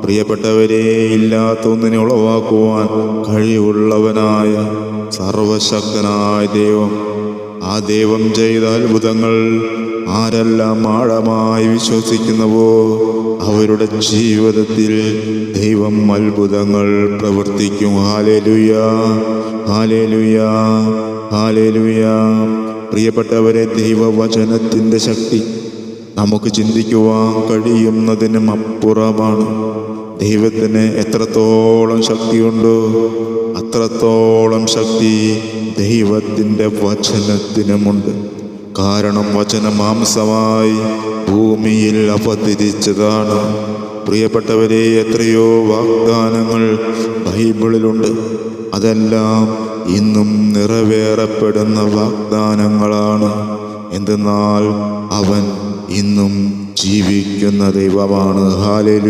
പ്രിയപ്പെട്ടവരെ, ഇല്ലാത്ത ഒന്നിനെ ഉളവാക്കുവാൻ കഴിവുള്ളവനായ സർവശക്തനായ ദൈവം, ആ ദൈവം ചെയ്ത അത്ഭുതങ്ങൾ ആരെല്ലാം ആഴമായി വിശ്വസിക്കുന്നുവോ അവരുടെ ജീവിതത്തിൽ ദൈവം അത്ഭുതങ്ങൾ പ്രവർത്തിക്കും. Hallelujah, hallelujah, hallelujah. പ്രിയപ്പെട്ടവരെ, ദൈവവചനത്തിൻ്റെ ശക്തി നമുക്ക് ചിന്തിക്കുവാൻ കഴിയുന്നതിനും അപ്പുറമാണ്. ദൈവത്തിന് എത്രത്തോളം ശക്തിയുണ്ടോ അത്രത്തോളം ശക്തി ദൈവത്തിൻ്റെ വചനത്തിനുമുണ്ട്. കാരണം വചനം മാംസമായി ഭൂമിയിൽ അവതരിച്ചതാണ്. പ്രിയപ്പെട്ടവരെ, എത്രയോ വാഗ്ദാനങ്ങൾ ബൈബിളിലുണ്ട്. അതെല്ലാം ഇന്നും നിറവേറപ്പെടുന്ന വാഗ്ദാനങ്ങളാണ്. എന്തെന്നാൽ അവൻ ഇന്നും ജീവിക്കുന്ന ദൈവമാണ്. ഹല്ലേലൂയ.